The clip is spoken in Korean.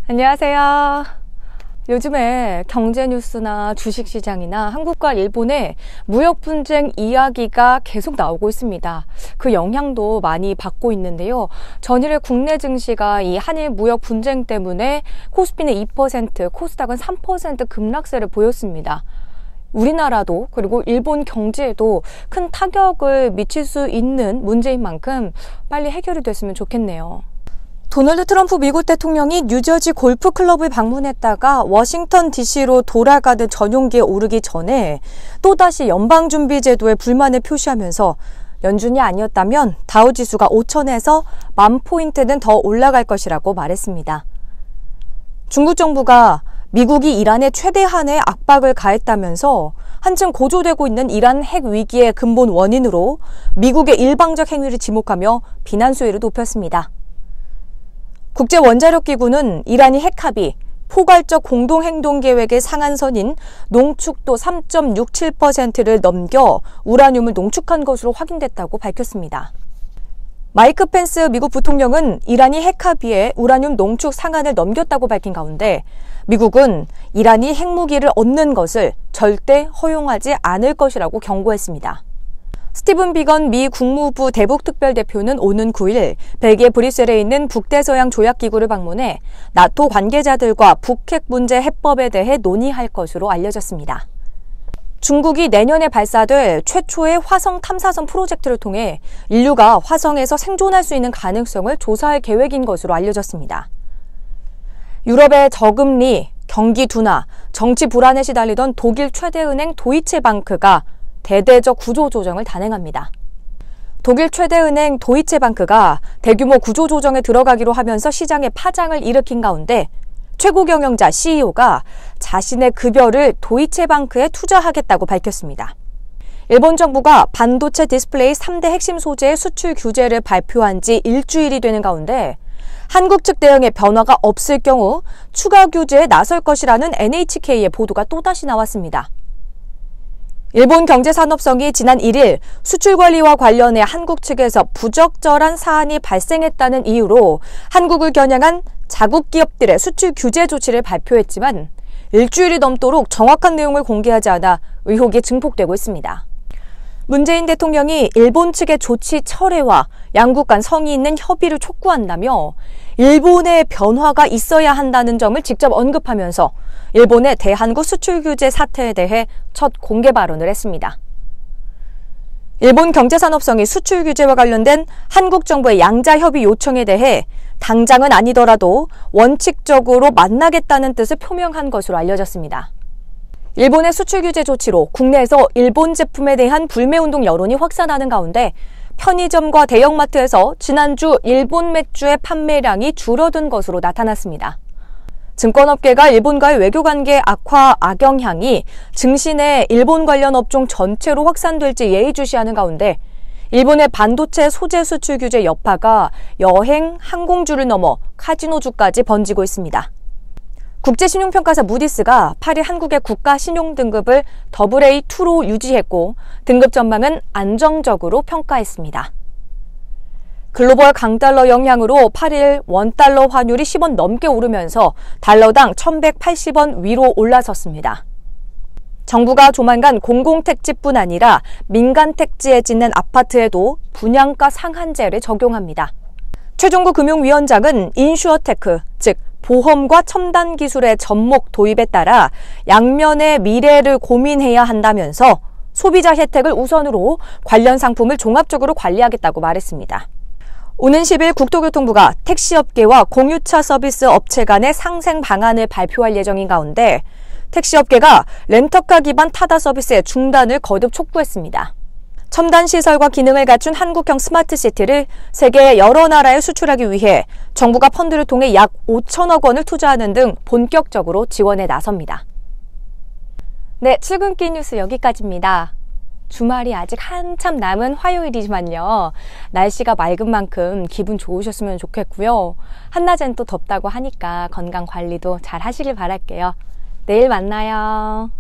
안녕하세요. 요즘에 경제 뉴스나 주식시장이나 한국과 일본의 무역 분쟁 이야기가 계속 나오고 있습니다. 그 영향도 많이 받고 있는데요. 전일의 국내 증시가 이 한일 무역 분쟁 때문에 코스피는 2%, 코스닥은 3% 급락세를 보였습니다. 우리나라도 그리고 일본 경제에도 큰 타격을 미칠 수 있는 문제인 만큼 빨리 해결이 됐으면 좋겠네요. 도널드 트럼프 미국 대통령이 뉴저지 골프클럽을 방문했다가 워싱턴 DC로 돌아가는 전용기에 오르기 전에 또다시 연방준비제도에 불만을 표시하면서 연준이 아니었다면 다우지수가 5,000에서 10,000포인트는 더 올라갈 것이라고 말했습니다. 중국 정부가 미국이 이란에 최대한의 압박을 가했다면서 한층 고조되고 있는 이란 핵 위기의 근본 원인으로 미국의 일방적 행위를 지목하며 비난 수위를 높였습니다. 국제원자력기구는 이란이 핵합의, 포괄적 공동행동계획의 상한선인 농축도 3.67%를 넘겨 우라늄을 농축한 것으로 확인됐다고 밝혔습니다. 마이크 펜스 미국 부통령은 이란이 핵합의에 우라늄 농축 상한을 넘겼다고 밝힌 가운데 미국은 이란이 핵무기를 얻는 것을 절대 허용하지 않을 것이라고 경고했습니다. 스티븐 비건 미 국무부 대북특별대표는 오는 9일 벨기에 브뤼셀에 있는 북대서양 조약기구를 방문해 나토 관계자들과 북핵 문제 해법에 대해 논의할 것으로 알려졌습니다. 중국이 내년에 발사될 최초의 화성 탐사선 프로젝트를 통해 인류가 화성에서 생존할 수 있는 가능성을 조사할 계획인 것으로 알려졌습니다. 유럽의 저금리, 경기 둔화, 정치 불안에 시달리던 독일 최대 은행 도이체방크가 대대적 구조조정을 단행합니다. 독일 최대 은행 도이체방크가 대규모 구조조정에 들어가기로 하면서 시장에 파장을 일으킨 가운데 최고 경영자 CEO가 자신의 급여를 도이체방크에 투자하겠다고 밝혔습니다. 일본 정부가 반도체 디스플레이 3대 핵심 소재의 수출 규제를 발표한 지 일주일이 되는 가운데 한국 측 대응에 변화가 없을 경우 추가 규제에 나설 것이라는 NHK의 보도가 또다시 나왔습니다. 일본 경제산업성이 지난 1일 수출 관리와 관련해 한국 측에서 부적절한 사안이 발생했다는 이유로 한국을 겨냥한 자국 기업들의 수출 규제 조치를 발표했지만 일주일이 넘도록 정확한 내용을 공개하지 않아 의혹이 증폭되고 있습니다. 문재인 대통령이 일본 측의 조치 철회와 양국 간 성의 있는 협의를 촉구한다며 일본의 변화가 있어야 한다는 점을 직접 언급하면서 일본의 대한국 수출 규제 사태에 대해 첫 공개 발언을 했습니다. 일본 경제산업성이 수출 규제와 관련된 한국 정부의 양자 협의 요청에 대해 당장은 아니더라도 원칙적으로 만나겠다는 뜻을 표명한 것으로 알려졌습니다. 일본의 수출 규제 조치로 국내에서 일본 제품에 대한 불매운동 여론이 확산하는 가운데 편의점과 대형마트에서 지난주 일본 맥주의 판매량이 줄어든 것으로 나타났습니다. 증권업계가 일본과의 외교관계 악화 악영향이 증시 내 일본 관련 업종 전체로 확산될지 예의주시하는 가운데 일본의 반도체 소재 수출 규제 여파가 여행, 항공주를 넘어 카지노주까지 번지고 있습니다. 국제신용평가사 무디스가 8일 한국의 국가신용등급을 AA2로 유지했고 등급 전망은 안정적으로 평가했습니다. 글로벌 강달러 영향으로 8일 원달러 환율이 10원 넘게 오르면서 달러당 1,180원 위로 올라섰습니다. 정부가 조만간 공공택지뿐 아니라 민간택지에 짓는 아파트에도 분양가 상한제를 적용합니다. 최종구 금융위원장은 인슈어테크, 즉 보험과 첨단 기술의 접목 도입에 따라 양면의 미래를 고민해야 한다면서 소비자 혜택을 우선으로 관련 상품을 종합적으로 관리하겠다고 말했습니다. 오는 10일 국토교통부가 택시업계와 공유차 서비스 업체 간의 상생 방안을 발표할 예정인 가운데 택시업계가 렌터카 기반 타다 서비스의 중단을 거듭 촉구했습니다. 첨단 시설과 기능을 갖춘 한국형 스마트시티를 세계 여러 나라에 수출하기 위해 정부가 펀드를 통해 약 5천억 원을 투자하는 등 본격적으로 지원에 나섭니다. 네, 출근길 뉴스 여기까지입니다. 주말이 아직 한참 남은 화요일이지만요. 날씨가 맑은 만큼 기분 좋으셨으면 좋겠고요. 한낮엔 또 덥다고 하니까 건강 관리도 잘 하시길 바랄게요. 내일 만나요.